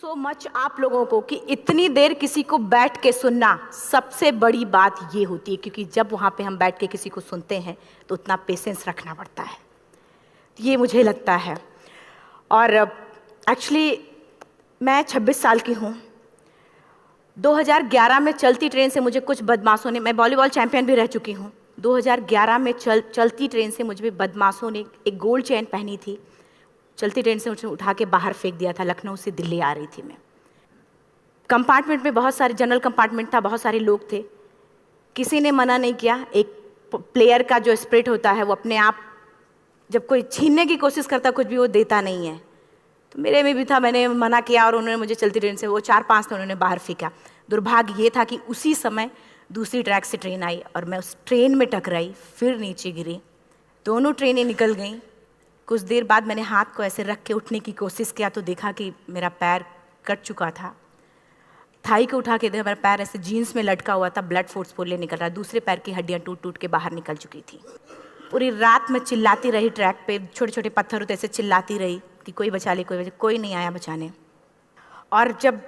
So much आप लोगों को कि इतनी देर किसी को बैठ के सुनना सबसे बड़ी बात ये होती है, क्योंकि जब वहाँ पे हम बैठ के किसी को सुनते हैं तो उतना पेशेंस रखना पड़ता है, ये मुझे लगता है। और एक्चुअली मैं 26 साल की हूँ। 2011 में चलती ट्रेन से मुझे कुछ बदमाशों ने, मैं वॉलीबॉल चैंपियन भी रह चुकी हूँ, 2011 में चलती ट्रेन से मुझे बदमाशों ने एक गोल्ड चेन पहनी थी, चलती ट्रेन से मुझे उठा के बाहर फेंक दिया था। लखनऊ से दिल्ली आ रही थी मैं। कंपार्टमेंट में बहुत सारे, जनरल कंपार्टमेंट था, बहुत सारे लोग थे, किसी ने मना नहीं किया। एक प्लेयर का जो स्पिरिट होता है वो अपने आप, जब कोई छीनने की कोशिश करता कुछ भी, वो देता नहीं है, तो मेरे में भी था। मैंने मना किया और उन्होंने मुझे चलती ट्रेन से, वो 4-5 थे, उन्होंने बाहर फेंका। दुर्भाग्य ये था कि उसी समय दूसरी ट्रैक से ट्रेन आई और मैं उस ट्रेन में टकराई, फिर नीचे गिरी, दोनों ट्रेनें निकल गईं। कुछ देर बाद मैंने हाथ को ऐसे रख के उठने की कोशिश किया तो देखा कि मेरा पैर कट चुका था। थाई को उठा के देखा, मेरा पैर ऐसे जीन्स में लटका हुआ था, ब्लड फोर्सफुली निकल रहा, दूसरे पैर की हड्डियाँ टूट टूट के बाहर निकल चुकी थी। पूरी रात मैं चिल्लाती रही ट्रैक पे, छोटे छोटे पत्थर होते ऐसे चिल्लाती रही कि कोई बचा ले, कोई नहीं आया बचाने। और जब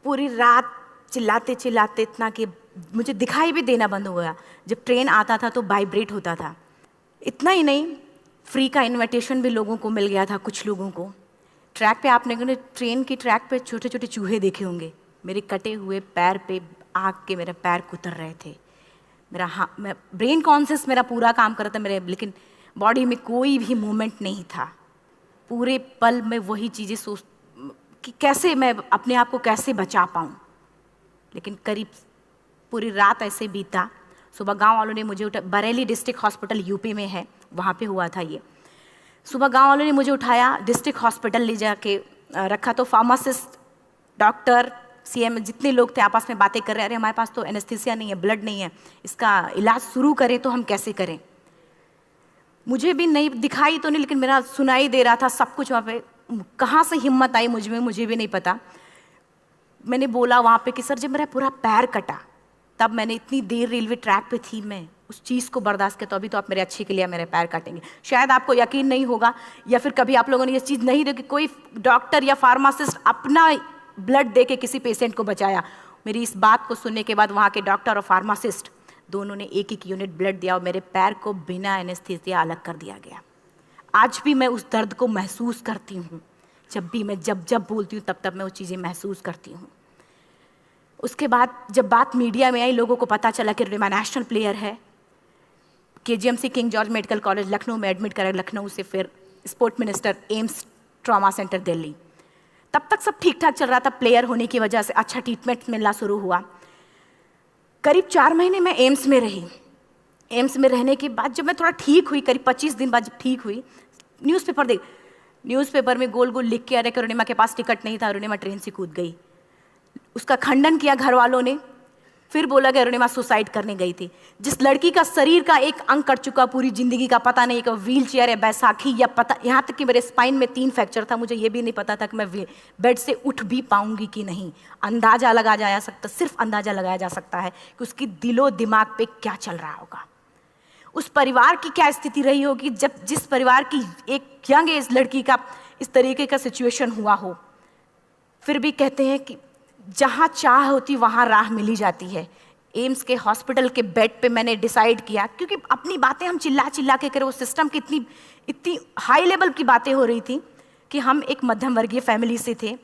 पूरी रात चिल्लाते चिल्लाते इतना कि मुझे दिखाई भी देना बंद हो गया, जब ट्रेन आता था तो वाइब्रेट होता था। इतना ही नहीं, फ्री का इनविटेशन भी लोगों को मिल गया था, कुछ लोगों को। ट्रैक पे आपने ट्रेन की ट्रैक पे छोटे छोटे चूहे देखे होंगे, मेरे कटे हुए पैर पे आग के मेरे पैर कुतर रहे थे। मैं ब्रेन कॉन्शियस मेरा पूरा काम कर रहा था मेरे, लेकिन बॉडी में कोई भी मूवमेंट नहीं था। पूरे पल में वही चीज़ें सोच कि कैसे मैं अपने आप को कैसे बचा पाऊँ। लेकिन करीब पूरी रात ऐसे बीता। सुबह गांव वालों ने मुझे बरेली डिस्ट्रिक्ट हॉस्पिटल यूपी में है, वहाँ पे हुआ था ये। सुबह गांव वालों ने मुझे उठाया, डिस्ट्रिक्ट हॉस्पिटल ले जाके रखा, तो फार्मासिस्ट, डॉक्टर, सीएम, जितने लोग थे आपस में बातें कर रहे हैं, अरे हमारे पास तो एनेस्थीसिया नहीं है, ब्लड नहीं है, इसका इलाज शुरू करें तो हम कैसे करें। मुझे भी नहीं दिखाई तो नहीं, लेकिन मेरा सुनाई दे रहा था सब कुछ वहाँ पे। कहाँ से हिम्मत आई मुझ में, मुझे भी नहीं पता। मैंने बोला वहाँ पे कि सर जब मेरा पूरा पैर कटा, तब मैंने इतनी देर रेलवे ट्रैक पे थी, मैं उस चीज़ को बर्दाश्त किया, तो अभी तो आप मेरे अच्छे के लिए मेरे पैर काटेंगे। शायद आपको यकीन नहीं होगा, या फिर कभी आप लोगों ने ये चीज़ नहीं देखी, कोई डॉक्टर या फार्मासिस्ट अपना ब्लड दे के किसी पेशेंट को बचाया। मेरी इस बात को सुनने के बाद वहाँ के डॉक्टर और फार्मासिस्ट दोनों ने एक एक यूनिट ब्लड दिया और मेरे पैर को बिना एनेस्थीसिया अलग कर दिया गया। आज भी मैं उस दर्द को महसूस करती हूँ। जब भी मैं जब बोलती हूँ तब मैं वो चीज़ें महसूस करती हूँ। उसके बाद जब बात मीडिया में आई, लोगों को पता चला कि रिमा नेशनल प्लेयर है, KGMC king George medical college Lucknow में एडमिट करा, लखनऊ से फिर sport minister, AIIMS trauma centre Delhi. तब तक सब ठीक ठाक चल रहा था, प्लेयर होने की वजह से अच्छा ट्रीटमेंट मिलना शुरू हुआ। करीब 4 महीने मैं एम्स में रही। एम्स में रहने के बाद जब मैं थोड़ा ठीक हुई, करीब 25 दिन बाद जब ठीक हुई, न्यूज़पेपर में गोल गोल लिख के आ रहे कि अरुणिमा के पास टिकट नहीं था, अरुणिमा ट्रेन से कूद गई। उसका खंडन किया घर वालों ने, फिर बोला कि अरुणिमा सुसाइड करने गई थी। जिस लड़की का शरीर का एक अंग कट चुका, पूरी जिंदगी का पता नहीं कि व्हील चेयर है, बैसाखी, या पता, यहाँ तक कि मेरे स्पाइन में 3 फ्रैक्चर था, मुझे ये भी नहीं पता था कि मैं बेड से उठ भी पाऊंगी कि नहीं। अंदाजा लगाया जा सकता, सिर्फ अंदाजा लगाया जा सकता है कि उसकी दिलो दिमाग पे क्या चल रहा होगा, उस परिवार की क्या स्थिति रही होगी, जब जिस परिवार की एक यंग एज लड़की का इस तरीके का सिचुएशन हुआ हो। फिर भी कहते हैं कि जहाँ चाह होती वहाँ राह मिली जाती है। एम्स के हॉस्पिटल के बेड पे मैंने डिसाइड किया, क्योंकि अपनी बातें हम चिल्ला चिल्ला के करें, वो सिस्टम की इतनी हाई लेवल की बातें हो रही थी कि हम एक मध्यम वर्गीय फैमिली से थे,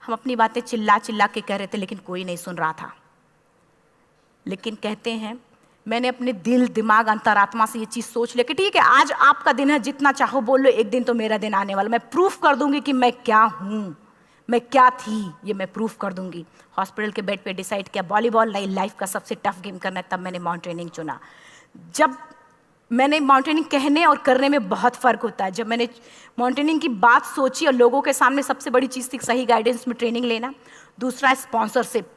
हम अपनी बातें चिल्ला चिल्ला के कह रहे थे, लेकिन कोई नहीं सुन रहा था। लेकिन कहते हैं मैंने अपने दिल, दिमाग, अंतरात्मा से ये चीज़ सोच लिया कि ठीक है, आज आपका दिन है, जितना चाहो बोल लो, एक दिन तो मेरा दिन आने वाला, मैं प्रूफ कर दूंगी कि मैं क्या हूँ, मैं क्या थी, ये मैं प्रूफ कर दूंगी। हॉस्पिटल के बेड पे डिसाइड किया वॉलीबॉल लाइफ का सबसे टफ गेम करना है, तब मैंने माउंटेनिंग चुना। जब मैंने माउंटेनिंग कहने और करने में बहुत फ़र्क होता है। जब मैंने माउंटेनिंग की बात सोची और लोगों के सामने, सबसे बड़ी चीज़ थी सही गाइडेंस में ट्रेनिंग लेना, दूसरा स्पॉन्सरशिप।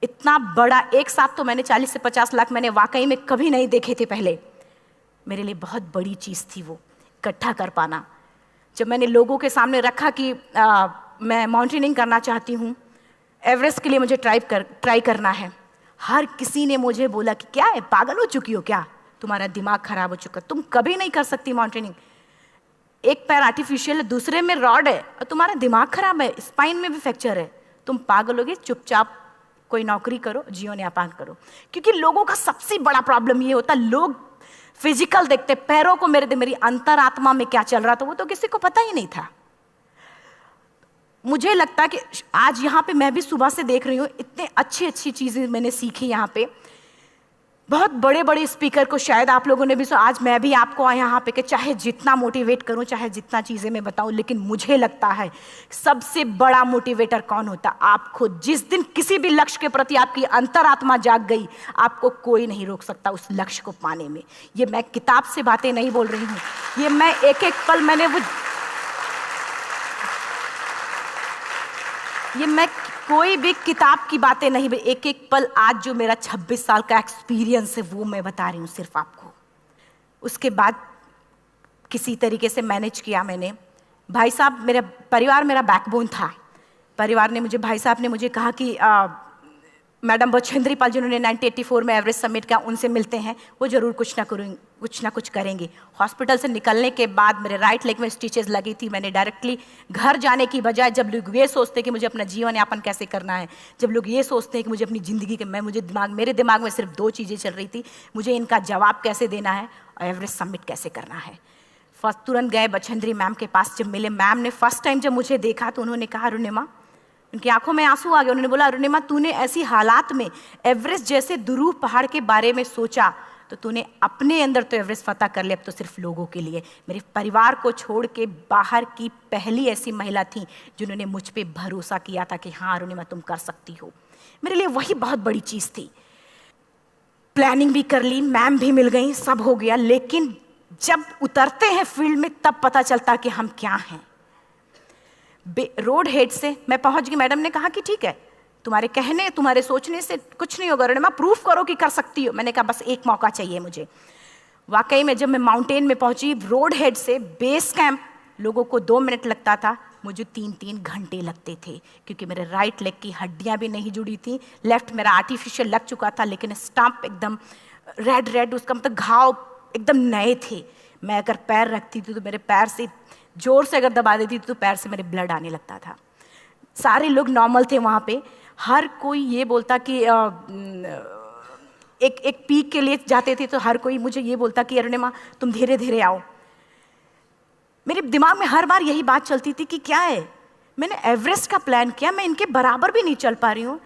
इतना बड़ा एक साथ तो मैंने 40 से 50 लाख मैंने वाकई में कभी नहीं देखे थे पहले। मेरे लिए बहुत बड़ी चीज़ थी वो इकट्ठा कर पाना। जब मैंने लोगों के सामने रखा कि मैं माउंटेनिंग करना चाहती हूँ, एवरेस्ट के लिए मुझे ट्राई करना है, हर किसी ने मुझे बोला कि क्या है, पागल हो चुकी हो क्या, तुम्हारा दिमाग खराब हो चुका, तुम कभी नहीं कर सकती माउंटेनिंग। एक पैर आर्टिफिशियल है, दूसरे में रॉड है, और तुम्हारा दिमाग खराब है, स्पाइन में भी फ्रैक्चर है, तुम पागल होगे, चुपचाप कोई नौकरी करो, जीवन यापन करो। क्योंकि लोगों का सबसे बड़ा प्रॉब्लम ये होता है, लोग फिजिकल देखते, पैरों को मेरी अंतरात्मा में क्या चल रहा था वो तो किसी को पता ही नहीं था। मुझे लगता है कि आज यहाँ पे मैं भी सुबह से देख रही हूँ, इतने अच्छी अच्छी चीज़ें मैंने सीखी यहाँ पे। बहुत बड़े बड़े स्पीकर को शायद आप लोगों ने भी सुना, आज मैं भी आपको यहाँ पे कि चाहे जितना मोटिवेट करूँ, चाहे जितना चीज़ें मैं बताऊँ, लेकिन मुझे लगता है सबसे बड़ा मोटिवेटर कौन होता? आप खुद। जिस दिन किसी भी लक्ष्य के प्रति आपकी अंतरात्मा जाग गई, आपको कोई नहीं रोक सकता उस लक्ष्य को पाने में। ये मैं किताब से बातें नहीं बोल रही हूँ, ये मैं एक एक पल मैंने ये मैं कोई भी किताब की बातें नहीं, एक एक पल आज जो मेरा 26 साल का एक्सपीरियंस है वो मैं बता रही हूँ सिर्फ आपको। उसके बाद किसी तरीके से मैनेज किया मैंने। भाई साहब, मेरा परिवार मेरा बैकबोन था। परिवार ने मुझे, भाई साहब ने मुझे कहा कि मैडम बछेंद्री पाल जिन्होंने 1984 में एवरेस्ट समिट का, उनसे मिलते हैं, वो जरूर कुछ ना कुछ करेंगे। हॉस्पिटल से निकलने के बाद मेरे राइट लेग में स्टिचेस लगी थी। मैंने डायरेक्टली घर जाने की बजाय, जब लोग ये सोचते हैं कि मुझे अपना जीवन यापन कैसे करना है, जब लोग ये सोचते हैं कि मुझे अपनी ज़िंदगी के, मेरे दिमाग में सिर्फ 2 चीज़ें चल रही थी, मुझे इनका जवाब कैसे देना है और एवरेस्ट समिट कैसे करना है। फर्स्ट तुरंत गए बछेंद्री मैम के पास। जब मिले, मैम ने फर्स्ट टाइम जब मुझे देखा तो उन्होंने कहा, अरुणिमा, उनकी आंखों में आंसू आ गए। उन्होंने बोला, अरुणिमा, तूने ऐसी हालात में एवरेस्ट जैसे दुरूह पहाड़ के बारे में सोचा तो तूने अपने अंदर तो एवरेस्ट फतह कर लिया, अब तो सिर्फ लोगों के लिए। मेरे परिवार को छोड़ के बाहर की पहली ऐसी महिला थी जिन्होंने मुझ पे भरोसा किया था कि हाँ अरुणिमा, तुम कर सकती हो। मेरे लिए वही बहुत बड़ी चीज़ थी। प्लानिंग भी कर ली, मैम भी मिल गई, सब हो गया। लेकिन जब उतरते हैं फील्ड में तब पता चलता कि हम क्या हैं। रोड हेड से मैं पहुंच गई। मैडम ने कहा कि ठीक है, तुम्हारे कहने, तुम्हारे सोचने से कुछ नहीं होगा अरुणिमा, प्रूफ करो कि कर सकती हो। मैंने कहा बस एक मौका चाहिए मुझे। वाकई में जब मैं माउंटेन में पहुंची, रोड हेड से बेस कैंप लोगों को 2 मिनट लगता था, मुझे 3-3 घंटे लगते थे, क्योंकि मेरे राइट लेग की हड्डियां भी नहीं जुड़ी थी। लेफ्ट मेरा आर्टिफिशियल लग चुका था, लेकिन स्टंप एकदम रेड, उसका मतलब घाव एकदम नए थे। मैं अगर पैर रखती थी तो मेरे पैर से जोर से अगर दबा देती थी तो पैर से मेरे ब्लड आने लगता था। सारे लोग नॉर्मल थे वहाँ पे। हर कोई ये बोलता कि एक पीक के लिए जाते थे तो हर कोई मुझे ये बोलता कि अरुणिमा, तुम धीरे धीरे आओ। मेरे दिमाग में हर बार यही बात चलती थी कि क्या है, मैंने एवरेस्ट का प्लान किया, मैं इनके बराबर भी नहीं चल पा रही हूँ।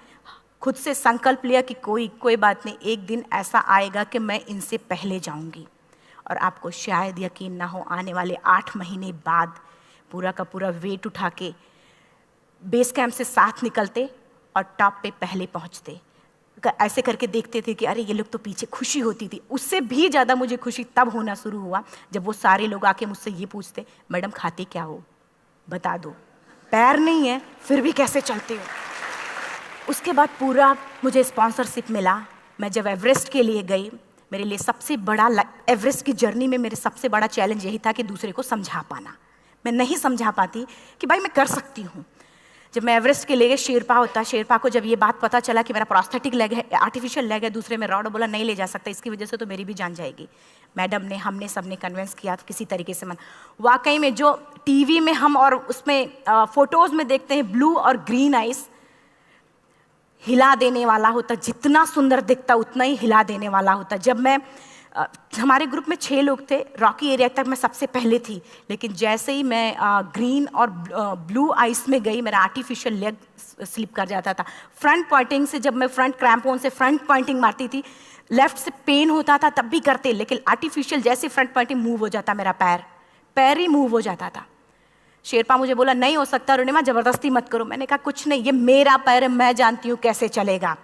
खुद से संकल्प लिया कि कोई बात नहीं, एक दिन ऐसा आएगा कि मैं इनसे पहले जाऊँगी। और आपको शायद यकीन ना हो, आने वाले 8 महीने बाद पूरा का पूरा वेट उठा के बेस कैंप से साथ निकलते और टॉप पे पहले पहुंचते। ऐसे करके देखते थे कि अरे ये लोग तो पीछे। खुशी होती थी। उससे भी ज़्यादा मुझे खुशी तब होना शुरू हुआ जब वो सारे लोग आके मुझसे ये पूछते, मैडम खाते क्या हो, बता दो, पैर नहीं है फिर भी कैसे चलते हो। उसके बाद पूरा मुझे स्पॉन्सरशिप मिला। मैं जब एवरेस्ट के लिए गई, मेरे लिए सबसे बड़ा, एवरेस्ट की जर्नी में मेरे सबसे बड़ा चैलेंज यही था कि दूसरे को समझा पाना। मैं नहीं समझा पाती कि भाई मैं कर सकती हूँ। जब मैं एवरेस्ट के लिए गई, शेरपा होता, शेरपा को जब ये बात पता चला कि मेरा प्रोस्थेटिक लेग है, आर्टिफिशियल लेग है, दूसरे में रॉड, बोला नहीं ले जा सकता, इसकी वजह से तो मेरी भी जान जाएगी। मैडम ने, हमने सबने कन्विंस किया किसी तरीके से। मन वाकई में जो टीवी में हम और उसमें फोटोज़ में देखते हैं, ब्लू और ग्रीन आइस, हिला देने वाला होता। जितना सुंदर दिखता उतना ही हिला देने वाला होता। जब मैं हमारे ग्रुप में 6 लोग थे, रॉकी एरिया तक मैं सबसे पहले थी, लेकिन जैसे ही मैं ग्रीन और ब्लू आइस में गई, मेरा आर्टिफिशियल लेग स्लिप कर जाता था। फ्रंट पॉइंटिंग से, जब मैं फ्रंट क्रैम्पोन से फ्रंट पॉइंटिंग मारती थी, लेफ्ट से पेन होता था तब भी करते, लेकिन आर्टिफिशियल जैसे फ्रंट पॉइंटिंग मूव हो जाता, मेरा पैर ही मूव हो जाता था। शेरपा मुझे बोला नहीं हो सकता अरुणिमा, जबरदस्ती मत करो। मैंने कहा कुछ नहीं, ये मेरा पैर है, मैं जानती हूँ कैसे चलेगा।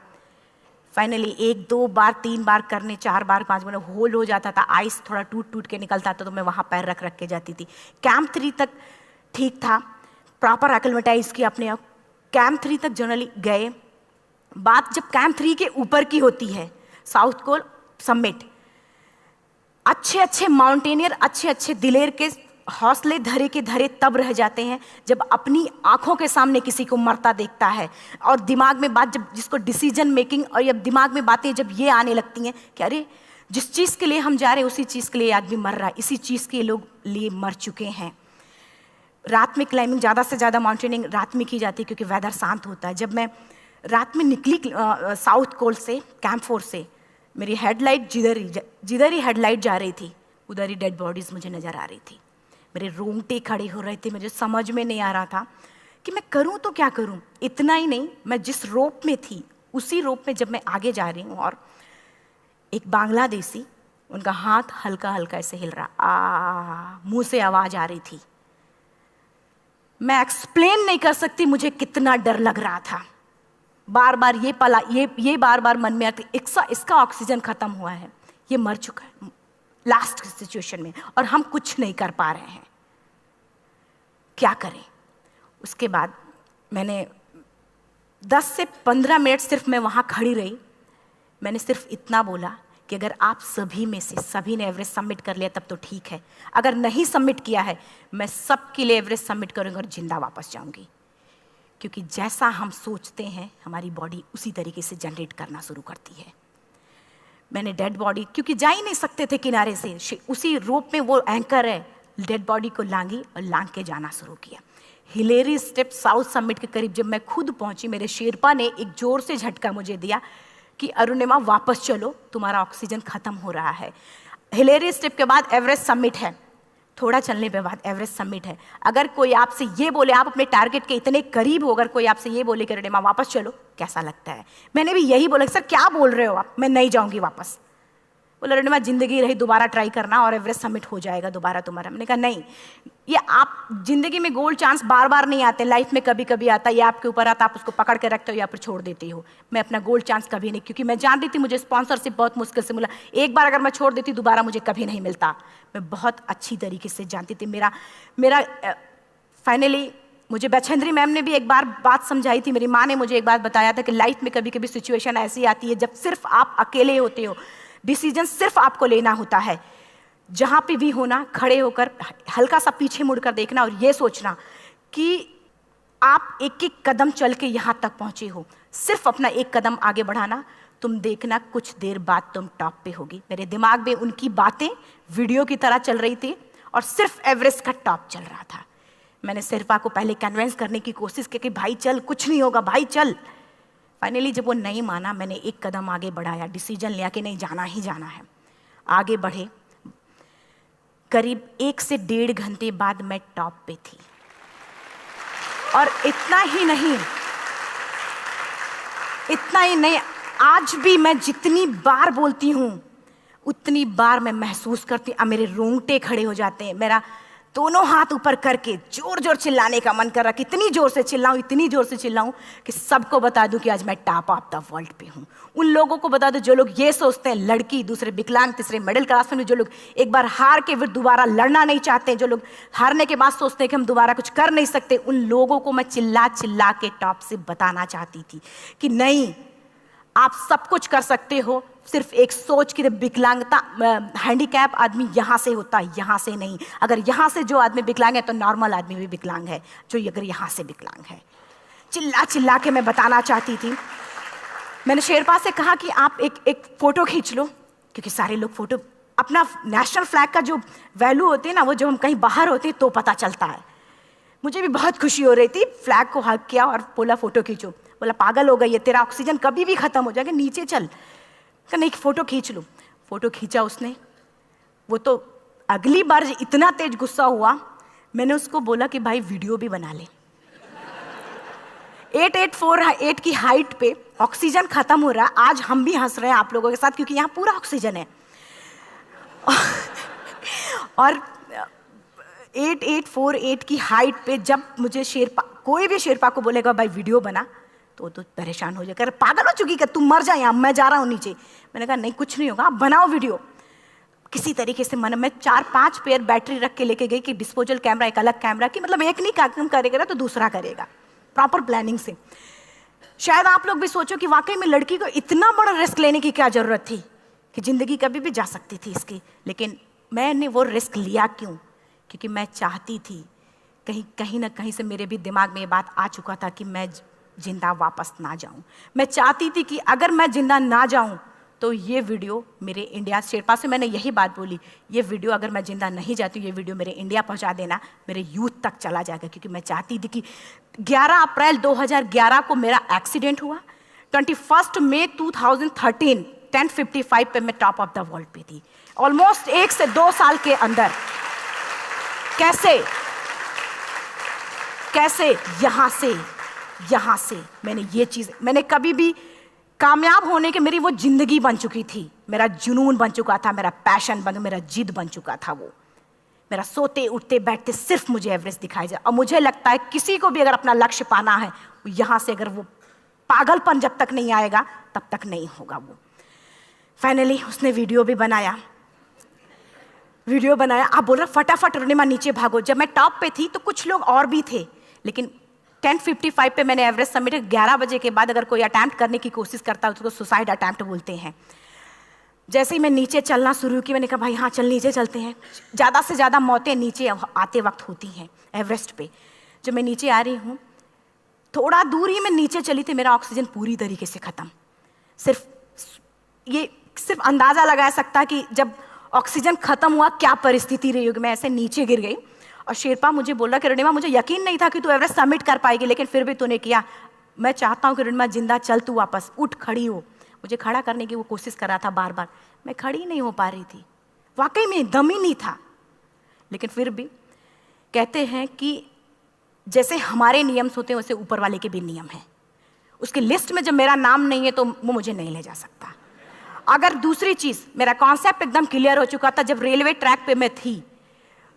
फाइनली 1, 2 बार, 3 बार करने, 4 बार, 5 बार होल हो जाता था। आइस थोड़ा टूट के निकलता था तो मैं वहाँ पैर रख के जाती थी। कैंप 3 तक ठीक था, प्रॉपर एक्लेमेटाइज किया अपने आप। कैंप 3 तक जनरली गए। बात जब कैंप 3 के ऊपर की होती है, साउथ कोल समिट, अच्छे माउंटेनियर, अच्छे दिलेर के हौसले धरे के धरे तब रह जाते हैं जब अपनी आंखों के सामने किसी को मरता देखता है, और दिमाग में बात, जब जिसको डिसीजन मेकिंग, और जब दिमाग में बातें जब ये आने लगती हैं कि अरे जिस चीज़ के लिए हम जा रहे हैं उसी चीज़ के लिए आदमी मर रहा है, इसी चीज़ के लोग लिए मर चुके हैं। रात में क्लाइंबिंग, ज़्यादा से ज़्यादा माउंटेनिंग रात में की जाती है क्योंकि वेदर शांत होता है। जब मैं रात में निकली साउथ कोल से, कैंप 4 से, मेरी हेडलाइट जिधर ही हेडलाइट जा रही थी उधर ही डेड बॉडीज़ मुझे नज़र आ रही थी। मेरे रोंगटे खड़े हो रहे थे, मुझे समझ में नहीं आ रहा था कि मैं करूं तो क्या करूं। इतना ही नहीं, मैं जिस रोप में थी उसी रोप में जब मैं आगे जा रही हूं और एक बांग्लादेशी, उनका हाथ हल्का हल्का ऐसे हिल रहा, मुंह से आवाज़ आ रही थी। मैं एक्सप्लेन नहीं कर सकती मुझे कितना डर लग रहा था। बार बार ये बार बार मन में आती, इसका ऑक्सीजन खत्म हुआ है, ये मर चुका है लास्ट सिचुएशन में, और हम कुछ नहीं कर पा रहे हैं, क्या करें। उसके बाद मैंने 10 से 15 मिनट सिर्फ मैं वहाँ खड़ी रही। मैंने सिर्फ इतना बोला कि अगर आप सभी में से सभी ने एवरेस्ट सबमिट कर लिया तब तो ठीक है, अगर नहीं सबमिट किया है मैं सबके लिए एवरेस्ट सबमिट करूँगी और जिंदा वापस जाऊँगी। क्योंकि जैसा हम सोचते हैं हमारी बॉडी उसी तरीके से जनरेट करना शुरू करती है। मैंने डेड बॉडी, क्योंकि जा ही नहीं सकते थे किनारे से, उसी रोप में वो एंकर है, डेड बॉडी को लांगी और लांग के जाना शुरू किया। हिलेरी स्टेप साउथ समिट के करीब जब मैं खुद पहुंची, मेरे शेरपा ने एक जोर से झटका मुझे दिया कि अरुणिमा वापस चलो, तुम्हारा ऑक्सीजन खत्म हो रहा है। हिलेरी स्टेप के बाद एवरेस्ट समिट है, थोड़ा चलने के बाद एवरेस्ट समिट है। अगर कोई आपसे ये बोले, आप अपने टारगेट के इतने करीब हो, अगर कोई आपसे ये बोले कि अरुणिमा वापस चलो, कैसा लगता है? मैंने भी यही बोला, सर क्या बोल रहे हो आप, मैं नहीं जाऊंगी वापस। बोला अरुणिमा जिंदगी रही, दोबारा ट्राई करना और एवरेस्ट समिट हो जाएगा दोबारा तुम्हारा। मैंने कहा नहीं, ये आप जिंदगी में गोल्ड चांस बार बार नहीं आते, लाइफ में कभी कभी आता है, ये आपके ऊपर आता, आप उसको पकड़ के रखते हो या फिर छोड़ देते हो। मैं अपना गोल्ड चांस कभी नहीं, क्योंकि मैं जान रही थी मुझे स्पॉन्सरशिप बहुत मुश्किल से मिला, एक बार अगर मैं छोड़ देती दोबारा मुझे कभी नहीं मिलता। मैं बहुत अच्छी तरीके से जानती थी। मेरा फाइनली मुझे बछेंद्री मैम ने भी एक बार बात समझाई थी, मेरी माँ ने मुझे एक बात बताया था कि लाइफ में कभी कभी सिचुएशन ऐसी आती है जब सिर्फ आप अकेले होते हो, डिसीजन सिर्फ आपको लेना होता है। जहाँ पे भी होना, खड़े होकर हल्का सा पीछे मुड़कर देखना और ये सोचना कि आप एक एक कदम चल के यहाँ तक पहुँचे हो, सिर्फ अपना एक कदम आगे बढ़ाना, तुम देखना कुछ देर बाद तुम टॉप पे होगी। मेरे दिमाग में उनकी बातें वीडियो की तरह चल रही थी और सिर्फ एवरेस्ट का टॉप चल रहा था। मैंने शेरपा को पहले कन्विंस करने की कोशिश की कि भाई चल, कुछ नहीं होगा भाई चल। फाइनली जब वो नहीं माना, मैंने एक कदम आगे बढ़ाया, डिसीजन लिया कि नहीं, जाना ही जाना है। आगे बढ़े, करीब 1 से 1.5 घंटे बाद मैं टॉप पे थी। और इतना ही नहीं, आज भी मैं जितनी बार बोलती हूँ उतनी बार मैं महसूस करती हूँ, मेरे रोंगटे खड़े हो जाते हैं, मेरा दोनों हाथ ऊपर करके जोर जोर चिल्लाने का मन कर रहा कि इतनी जोर से चिल्लाऊं कि सबको बता दूं कि आज मैं टॉप ऑफ द वर्ल्ड पे हूं। उन लोगों को बता दूं जो लोग ये सोचते हैं, लड़की, दूसरे विकलांग, तीसरे मिडिल क्लास में, जो लोग एक बार हार के फिर दोबारा लड़ना नहीं चाहते, जो लोग हारने के बाद सोचते हैं कि हम दोबारा कुछ कर नहीं सकते, उन लोगों को मैं चिल्ला चिल्ला के टॉप से बताना चाहती थी कि नहीं, आप सब कुछ कर सकते हो। सिर्फ एक सोच की विकलांगता, हैंडीकैप आदमी यहाँ से होता है, यहाँ से नहीं। अगर यहाँ से जो आदमी विकलांग है तो नॉर्मल आदमी भी विकलांग है, जो अगर यहाँ से विकलांग है। चिल्ला चिल्ला के मैं बताना चाहती थी। मैंने शेरपा से कहा कि आप एक फ़ोटो खींच लो, क्योंकि सारे लोग फ़ोटो, अपना नेशनल फ्लैग का जो वैल्यू होती है ना, वो जो हम कहीं बाहर होते हैं तो पता चलता है। मुझे भी बहुत खुशी हो रही थी, फ्लैग को हग किया और बोला फ़ोटो खींचो। बोला पागल हो गई है, तेरा ऑक्सीजन कभी भी ख़त्म हो जाएगा, नीचे चल। नहीं, फ़ोटो खींच लो। फ़ोटो खींचा उसने। वो तो अगली बार इतना तेज गुस्सा हुआ, मैंने उसको बोला कि भाई वीडियो भी बना ले। 8848 की हाइट पे ऑक्सीजन खत्म हो रहा है। आज हम भी हंस रहे हैं आप लोगों के साथ क्योंकि यहाँ पूरा ऑक्सीजन है। और 8848 की हाइट पे जब मुझे शेरपा, कोई भी शेरपा को बोलेगा भाई वीडियो बना, तो परेशान हो जाएगा, पागल हो चुकी क्या, तुम मर जाए, यहाँ मैं जा रहा हूँ नीचे। मैंने कहा नहीं, कुछ नहीं होगा, आप बनाओ वीडियो। किसी तरीके से मैं 4-5 पेयर बैटरी रख के लेके गई कि डिस्पोजल कैमरा, एक अलग कैमरा की, मतलब एक नहीं काम करेगा तो दूसरा करेगा, प्रॉपर प्लानिंग से। शायद आप लोग भी सोचो कि वाकई में लड़की को इतना बड़ा रिस्क लेने की क्या जरूरत थी, कि जिंदगी कभी भी जा सकती थी इसकी। लेकिन मैंने वो रिस्क लिया क्यों? क्योंकि मैं चाहती थी, कहीं ना कहीं से मेरे भी दिमाग में ये बात आ चुका था कि मैं जिंदा वापस ना जाऊं। मैं चाहती थी कि अगर मैं जिंदा ना जाऊं तो ये वीडियो मेरे इंडिया शेरपा से मैंने यही बात बोली, ये वीडियो अगर मैं जिंदा नहीं जाती हूँ, ये वीडियो मेरे इंडिया पहुँचा देना, मेरे यूथ तक चला जाएगा। क्योंकि मैं चाहती थी कि 11 अप्रैल 2011 को मेरा एक्सीडेंट हुआ, 21 मई 2013 10:55 पे मैं टॉप ऑफ द वर्ल्ड पे थी। ऑलमोस्ट 1 से 2 साल के अंदर कैसे यहाँ से मैंने ये चीज़, मैंने कभी भी कामयाब होने के, मेरी वो जिंदगी बन चुकी थी, मेरा जुनून बन चुका था, मेरा पैशन मेरा जिद बन चुका था। वो मेरा सोते उठते बैठते सिर्फ मुझे एवरेस्ट दिखाई जाए। और मुझे लगता है किसी को भी अगर अपना लक्ष्य पाना है, यहाँ से अगर वो पागलपन जब तक नहीं आएगा तब तक नहीं होगा। वो फाइनली उसने वीडियो बनाया। आप बोल रहे फटाफट रुनिमा नीचे भागो। जब मैं टॉप पे थी तो कुछ लोग और भी थे, लेकिन 10:55 पे मैंने एवरेस्ट समिट, 11 बजे के बाद अगर कोई अटैम्प्ट करने की कोशिश करता है उसको सुसाइड अटैम्प्ट बोलते हैं। जैसे ही मैं नीचे चलना शुरू की, मैंने कहा भाई हाँ चल नीचे चलते हैं। ज़्यादा से ज़्यादा मौतें नीचे आते वक्त होती हैं एवरेस्ट पे। जब मैं नीचे आ रही हूँ, थोड़ा दूर ही मैं नीचे चली थी, मेरा ऑक्सीजन पूरी तरीके से ख़त्म। सिर्फ अंदाज़ा लगा सकता कि जब ऑक्सीजन ख़त्म हुआ क्या परिस्थिति रही होगी। मैं ऐसे नीचे गिर गई और शेरपा मुझे बोला कि रुनिमा मुझे यकीन नहीं था कि तू एवरेस्ट सबमिट कर पाएगी, लेकिन फिर भी तूने किया। मैं चाहता हूँ कि रुनिमा जिंदा चल, तू वापस उठ, खड़ी हो। मुझे खड़ा करने की वो कोशिश कर रहा था बार बार, मैं खड़ी नहीं हो पा रही थी, वाकई में दम ही नहीं था। लेकिन फिर भी कहते हैं कि जैसे हमारे नियम होते हैं वैसे ऊपर वाले के भी नियम हैं। उसकी लिस्ट में जब मेरा नाम नहीं है तो वो मुझे नहीं ले जा सकता। अगर दूसरी चीज़, मेरा कॉन्सेप्ट एकदम क्लियर हो चुका था। जब रेलवे ट्रैक पे मैं थी,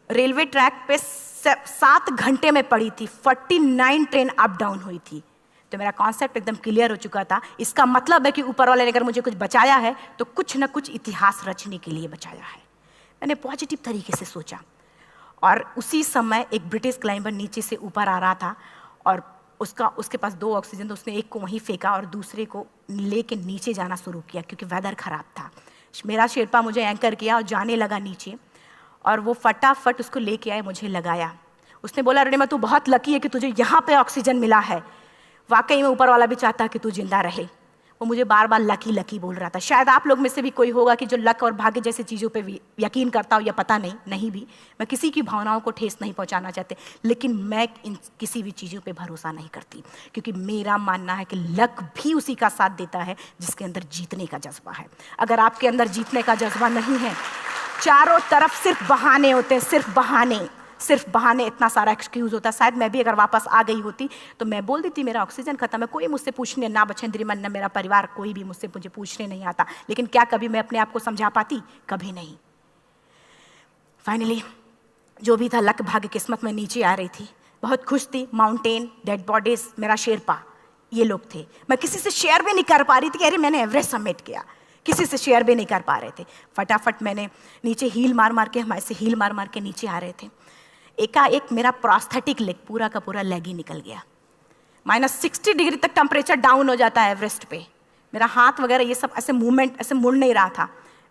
रेलवे ट्रैक पे 7 घंटे में पड़ी थी, 49 ट्रेन अप डाउन हुई थी, तो मेरा कॉन्सेप्ट एकदम क्लियर हो चुका था। इसका मतलब है कि ऊपर वाले ने अगर मुझे कुछ बचाया है तो कुछ ना कुछ इतिहास रचने के लिए बचाया है। मैंने पॉजिटिव तरीके से सोचा। और उसी समय एक ब्रिटिश क्लाइंबर नीचे से ऊपर आ रहा था और उसके पास 2 ऑक्सीजन, तो उसने एक को वहीं फेंका और दूसरे को लेके नीचे जाना शुरू किया क्योंकि वेदर ख़राब था। मेरा शेरपा मुझे एंकर किया और जाने लगा नीचे, और वो फटाफट उसको लेके आए, मुझे लगाया। उसने बोला रुनिमा तू बहुत लकी है कि तुझे यहाँ पे ऑक्सीजन मिला है। वाकई में ऊपर वाला भी चाहता है कि तू जिंदा रहे। वो मुझे बार बार लकी लकी बोल रहा था। शायद आप लोग में से भी कोई होगा कि जो लक और भाग्य जैसी चीज़ों पे यकीन करता हो, या पता नहीं भी। मैं किसी की भावनाओं को ठेस नहीं पहुंचाना चाहती, लेकिन मैं इन किसी भी चीज़ों पे भरोसा नहीं करती, क्योंकि मेरा मानना है कि लक भी उसी का साथ देता है जिसके अंदर जीतने का जज्बा है। अगर आपके अंदर जीतने का जज्बा नहीं है, चारों तरफ सिर्फ बहाने होते हैं, सिर्फ बहाने, इतना सारा एक्सक्यूज़ होता है। शायद मैं भी अगर वापस आ गई होती तो मैं बोल देती मेरा ऑक्सीजन खत्म है, कोई मुझसे पूछने ना बछेंद्री मन, ना मेरा परिवार, कोई भी मुझे पूछने नहीं आता। लेकिन क्या कभी मैं अपने आप को समझा पाती? कभी नहीं। फाइनली जो भी था, लक भाग्य किस्मत में नीचे आ रही थी, बहुत खुश थी। माउंटेन, डेड बॉडीज, मेरा शेरपा, ये लोग थे। मैं किसी से शेयर भी नहीं कर पा रही थी कि अरे मैंने एवरेस्ट सबमिट किया, किसी से शेयर भी नहीं कर पा रहे थे। फटाफट मैंने नीचे हील मार के, हमारे से हील मार के नीचे आ रहे थे। एकाएक मेरा प्रोस्थेटिक लेग, पूरा का पूरा लेग ही निकल गया। -60 डिग्री तक टेम्परेचर डाउन हो जाता है एवरेस्ट पे। मेरा हाथ वगैरह ये सब ऐसे मूवमेंट, ऐसे मुड़ नहीं रहा था,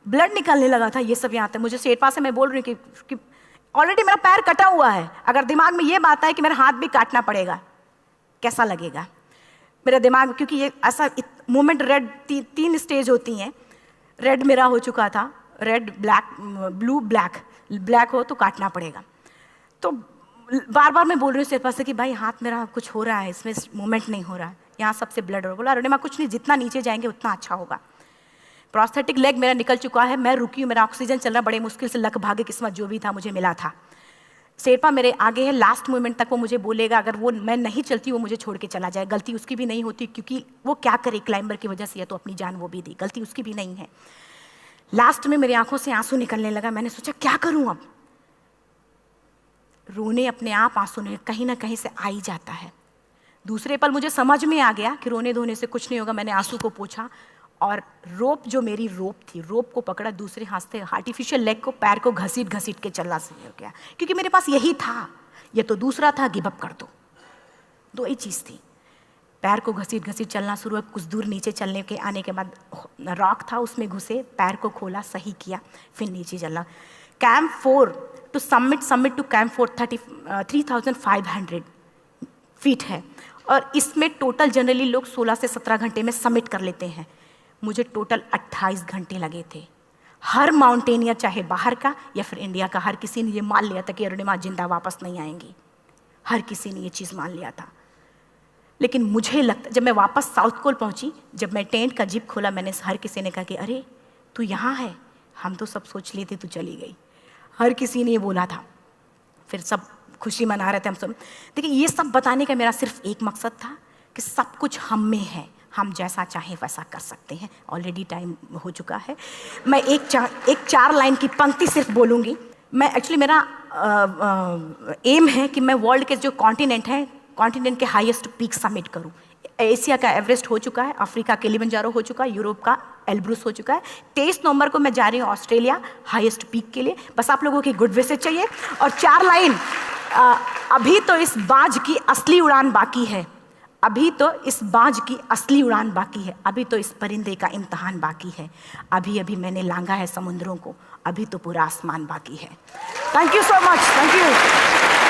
ब्लड निकलने लगा था, ये सब यहाँ तक। मुझे शेरपा से मैं बोल रही हूँ कि ऑलरेडी मेरा पैर कटा हुआ है, अगर दिमाग में ये बात है कि मेरा हाथ भी काटना पड़ेगा, कैसा लगेगा मेरा दिमाग। क्योंकि ये ऐसा मूवमेंट, रेड 3 स्टेज होती हैं। रेड मेरा हो चुका था, रेड, ब्लैक, ब्लू, ब्लैक हो तो काटना पड़ेगा। तो बार बार मैं बोल रही हूँ शेरपा से कि भाई हाथ मेरा कुछ हो रहा है, इसमें मूवमेंट नहीं हो रहा है, यहाँ सबसे ब्लड हो रहा है। बोला रुनिमा कुछ नहीं, जितना नीचे जाएंगे उतना अच्छा होगा। प्रोस्थेटिक लेग मेरा निकल चुका है, मैं रुकी हूँ, मेरा ऑक्सीजन चल रहा, बड़े मुश्किल से, लक भाग्य किस्मत जो भी था मुझे मिला था। शेरपा मेरे आगे है, लास्ट मोमेंट तक वो मुझे बोलेगा, अगर वो मैं नहीं चलती वो मुझे छोड़ के चला जाए। गलती उसकी भी नहीं होती, क्योंकि वो क्या करे, क्लाइंबर की वजह से, या तो अपनी जान वो भी दी, गलती उसकी भी नहीं है। लास्ट में मेरी आंखों से आंसू निकलने लगा। मैंने सोचा क्या करूं अब। रोने अपने आप आंसू ने कहीं ना कहीं से आ ही जाता है। दूसरे पल मुझे समझ में आ गया कि रोने धोने से कुछ नहीं होगा। मैंने आंसू को पोंछा और रोप, जो मेरी रोप थी, रोप को पकड़ा, दूसरे हाथ से आर्टिफिशियल लेग को, पैर को घसीट के चलना शुरू हो गया, क्योंकि मेरे पास यही था। ये तो दूसरा था, गिव अप कर दो ही चीज़ थी। पैर को घसीट चलना शुरू हुआ। कुछ दूर नीचे चलने के आने के बाद रॉक था, उसमें घुसे, पैर को खोला, सही किया, फिर नीचे चला। Camp 4 to summit to camp 4 3500 feet है, और इसमें टोटल जनरली लोग 16 से 17 घंटे में सबमिट कर लेते हैं। मुझे टोटल 28 घंटे लगे थे। हर माउंटेनियर, चाहे बाहर का या फिर इंडिया का, हर किसी ने ये मान लिया था कि अरुणिमा जिंदा वापस नहीं आएंगी। हर किसी ने ये चीज़ मान लिया था। लेकिन मुझे लगता, जब मैं वापस साउथ पोल पहुंची, जब मैं टेंट का जिप खोला, मैंने हर किसी ने कहा कि अरे तू यहाँ है, हम तो सब सोच लिए थे तू चली गई। हर किसी ने ये बोला था। फिर सब खुशी मना रहे थे हम सब। देखिए, ये सब बताने का मेरा सिर्फ एक मकसद था कि सब कुछ हम में है, हम जैसा चाहें वैसा कर सकते हैं। ऑलरेडी टाइम हो चुका है। मैं एक चार लाइन की पंक्ति सिर्फ बोलूँगी। मैं एक्चुअली, मेरा एम है कि मैं वर्ल्ड के जो कॉन्टिनेंट हैं, कॉन्टिनेंट के हाईएस्ट पीक समिट करूं। एशिया का एवरेस्ट हो चुका है, अफ्रीका किलिमंजारो हो चुका है, यूरोप का एल्ब्रूस हो चुका है। 23 नवंबर को मैं जा रही हूँ ऑस्ट्रेलिया हाईएस्ट पीक के लिए। बस आप लोगों की गुड विशेस चाहिए। और 4 लाइन, अभी तो इस बाज की असली उड़ान बाकी है, अभी तो इस बाज की असली उड़ान बाकी है, अभी तो इस परिंदे का इम्तहान बाकी है, अभी अभी मैंने लांघा है समुद्रों को, अभी तो पूरा आसमान बाकी है। Thank you so much, thank you.